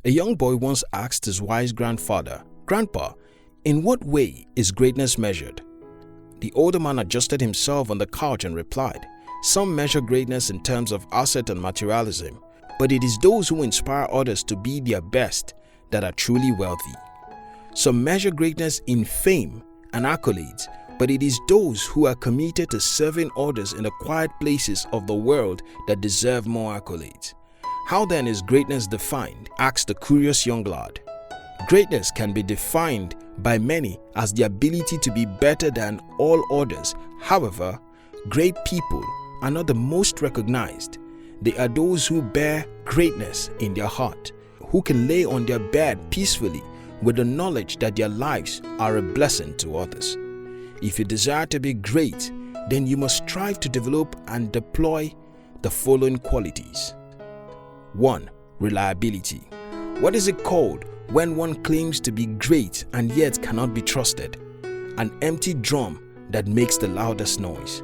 A young boy once asked his wise grandfather, "Grandpa, in what way is greatness measured?" The older man adjusted himself on the couch and replied, "Some measure greatness in terms of asset and materialism, but it is those who inspire others to be their best that are truly wealthy. Some measure greatness in fame and accolades, but it is those who are committed to serving others in the quiet places of the world that deserve more accolades." How then is greatness defined? Asked the curious young lad. Greatness can be defined by many as the ability to be better than all others. However, great people are not the most recognized. They are those who bear greatness in their heart, who can lay on their bed peacefully with the knowledge that their lives are a blessing to others. If you desire to be great, then you must strive to develop and deploy the following qualities. 1. Reliability. What is it called when one claims to be great and yet cannot be trusted? An empty drum that makes the loudest noise.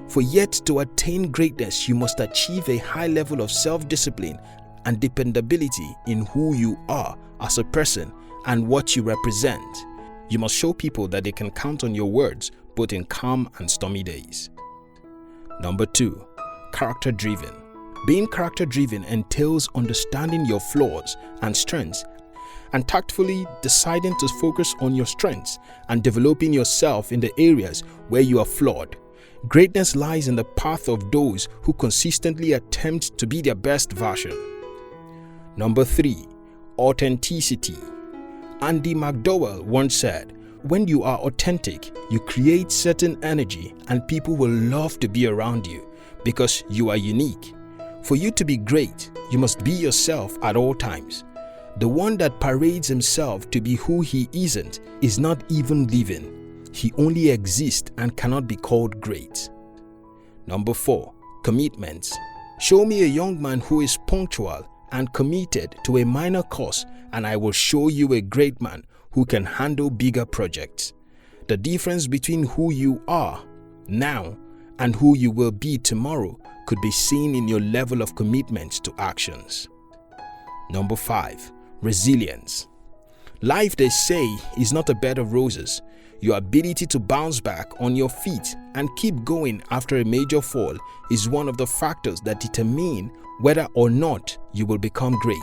For yet to attain greatness, you must achieve a high level of self-discipline and dependability in who you are as a person and what you represent. You must show people that they can count on your words both in calm and stormy days. Number 2. Character-driven. Being character-driven entails understanding your flaws and strengths and tactfully deciding to focus on your strengths and developing yourself in the areas where you are flawed. Greatness lies in the path of those who consistently attempt to be their best version. Number 3. Authenticity. Andy McDowell once said, "When you are authentic, you create certain energy and people will love to be around you because you are unique. For you to be great, you must be yourself at all times. The one that parades himself to be who he isn't is not even living. He only exists and cannot be called great." Number 4. Commitments. Show me a young man who is punctual and committed to a minor cause, and I will show you a great man who can handle bigger projects. The difference between who you are now and who you will be tomorrow could be seen in your level of commitment to actions. Number 5. Resilience. Life, they say, is not a bed of roses. Your ability to bounce back on your feet and keep going after a major fall is one of the factors that determine whether or not you will become great.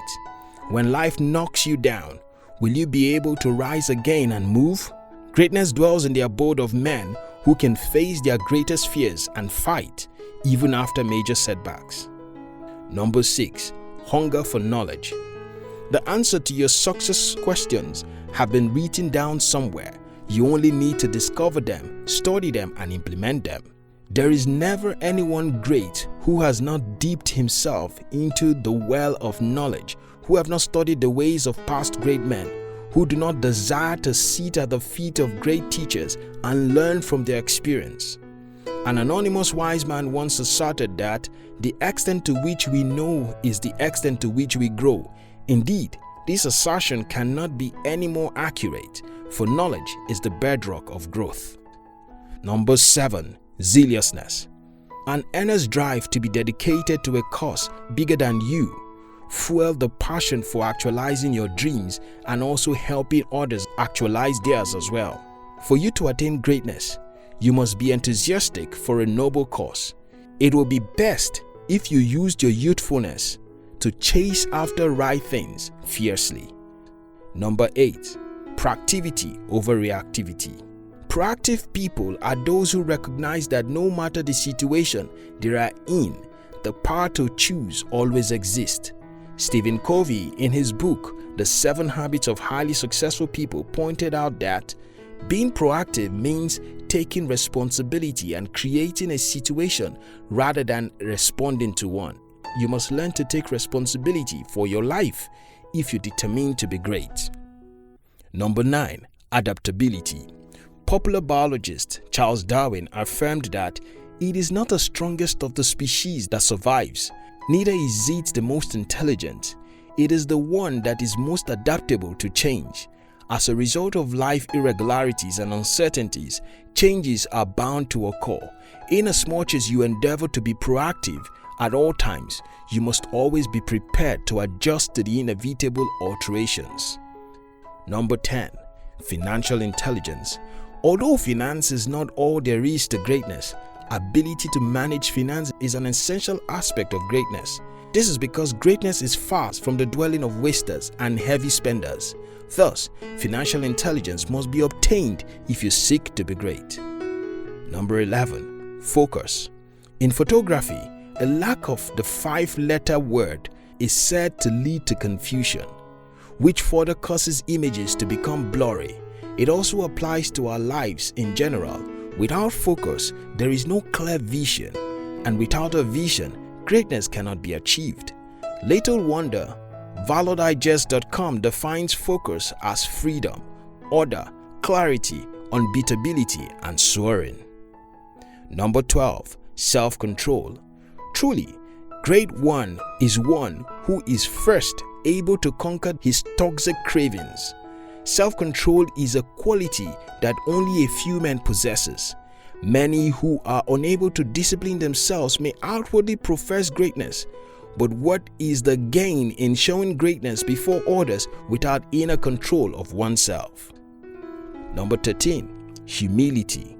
When life knocks you down, will you be able to rise again and move? Greatness dwells in the abode of men who can face their greatest fears and fight even after major setbacks. Number 6. Hunger for knowledge. The answer to your success questions have been written down somewhere. You only need to discover them, study them, and implement them. There is never anyone great who has not dipped himself into the well of knowledge, who have not studied the ways of past great men, who do not desire to sit at the feet of great teachers and learn from their experience. An anonymous wise man once asserted that the extent to which we know is the extent to which we grow. Indeed, this assertion cannot be any more accurate, for knowledge is the bedrock of growth. Number 7. Zealousness. An earnest drive to be dedicated to a cause bigger than you. Fuel the passion for actualizing your dreams and also helping others actualize theirs as well. For you to attain greatness, you must be enthusiastic for a noble cause. It will be best if you used your youthfulness to chase after right things fiercely. Number 8. Proactivity over reactivity. Proactive people are those who recognize that no matter the situation they are in, the power to choose always exists. Stephen Covey, in his book, The 7 Habits of Highly Successful People, pointed out that being proactive means taking responsibility and creating a situation rather than responding to one. You must learn to take responsibility for your life if you determine to be great. Number 9. Adaptability. Popular biologist Charles Darwin affirmed that it is not the strongest of the species that survives, neither is it the most intelligent. It is the one that is most adaptable to change. As a result of life irregularities and uncertainties, changes are bound to occur. Inasmuch as you endeavor to be proactive, At all times, you must always be prepared to adjust to the inevitable alterations. Number 10. Financial intelligence. Although finance is not all there is to greatness, ability to manage finance is an essential aspect of greatness. This is because greatness is far from the dwelling of wasters and heavy spenders. Thus, financial intelligence must be obtained if you seek to be great. Number 11. Focus. In photography, a lack of the 5-letter word is said to lead to confusion, which further causes images to become blurry. It also applies to our lives in general. Without focus, there is no clear vision, and without a vision, greatness cannot be achieved. Little wonder, ValorDigest.com defines focus as freedom, order, clarity, unbeatability, and soaring. Number 12. Self-control. Truly, great one is one who is first able to conquer his toxic cravings. Self-control is a quality that only a few men possesses. Many who are unable to discipline themselves may outwardly profess greatness, but what is the gain in showing greatness before others without inner control of oneself? Number 13. Humility.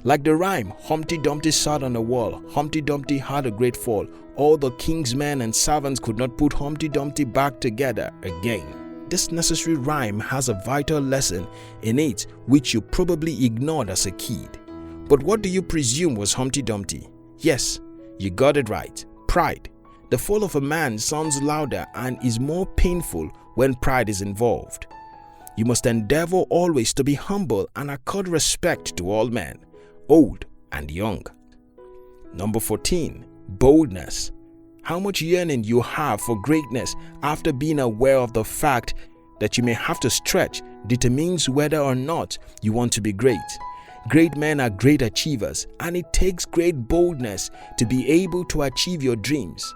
Like the rhyme, Humpty Dumpty sat on a wall, Humpty Dumpty had a great fall. All the king's men and servants could not put Humpty Dumpty back together again. This necessary rhyme has a vital lesson in it which you probably ignored as a kid. But what do you presume was Humpty Dumpty? Yes, you got it right. Pride. The fall of a man sounds louder and is more painful when pride is involved. You must endeavor always to be humble and accord respect to all men, old and young. Number 14. Boldness. How much yearning you have for greatness after being aware of the fact that you may have to stretch determines whether or not you want to be great. Great men are great achievers, and it takes great boldness to be able to achieve your dreams.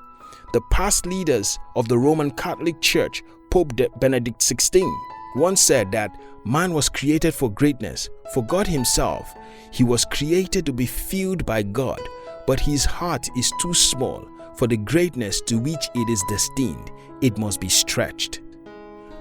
The past leaders of the Roman Catholic Church, Pope Benedict XVI, once said that man was created for greatness. For God himself, he was created to be filled by God, but his heart is too small for the greatness to which it is destined. It must be stretched.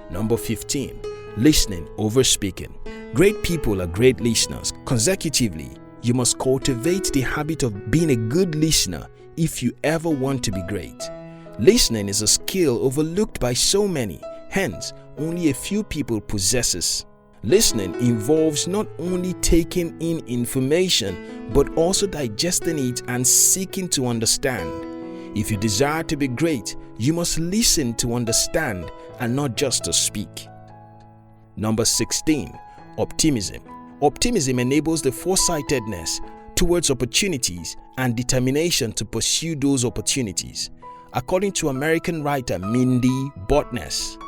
Number 15. Listening over speaking. Great people are great listeners. Consecutively, you must cultivate the habit of being a good listener if you ever want to be great. Listening is a skill overlooked by so many, hence only a few people possesses. Listening involves not only taking in information but also digesting it and seeking to understand. If you desire to be great, you must listen to understand and not just to speak. Number 16. Optimism. Optimism enables the foresightedness towards opportunities and determination to pursue those opportunities. According to American writer Mindy BOLDNESS,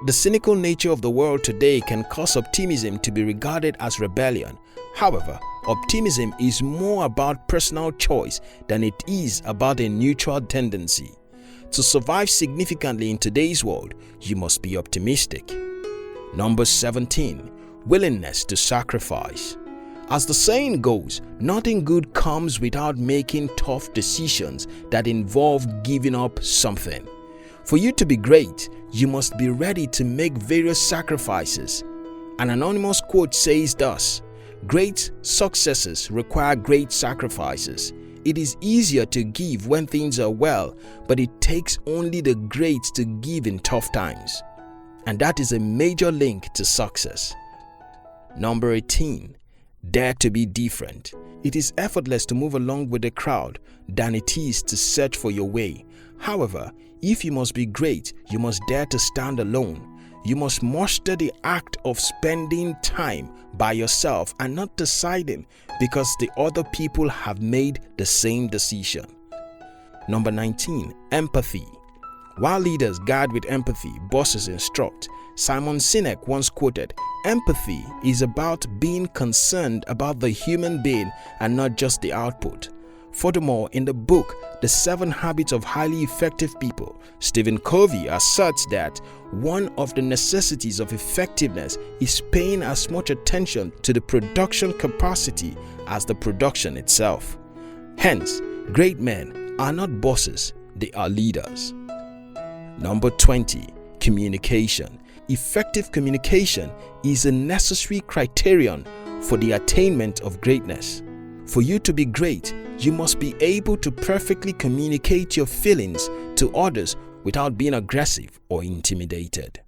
the cynical nature of the world today can cause optimism to be regarded as rebellion. However, optimism is more about personal choice than it is about a neutral tendency. To survive significantly in today's world, you must be optimistic. Number 17. Willingness to sacrifice. As the saying goes, nothing good comes without making tough decisions that involve giving up something. For you to be great, you must be ready to make various sacrifices. An anonymous quote says thus: "Great successes require great sacrifices. It is easier to give when things are well, but it takes only the great to give in tough times." And that is a major link to success. Number 18. Dare to be different. It is effortless to move along with the crowd than it is to search for your way. However, if you must be great, you must dare to stand alone. You must master the act of spending time by yourself and not deciding because the other people have made the same decision. Number 19. Empathy. While leaders guide with empathy, bosses instruct. Simon Sinek once quoted, "Empathy is about being concerned about the human being and not just the output." Furthermore, in the book The 7 Habits of Highly Effective People, Stephen Covey asserts that one of the necessities of effectiveness is paying as much attention to the production capacity as the production itself. Hence, great men are not bosses, they are leaders. Number 20. Communication. Effective communication is a necessary criterion for the attainment of greatness. For you to be great, you must be able to perfectly communicate your feelings to others without being aggressive or intimidated.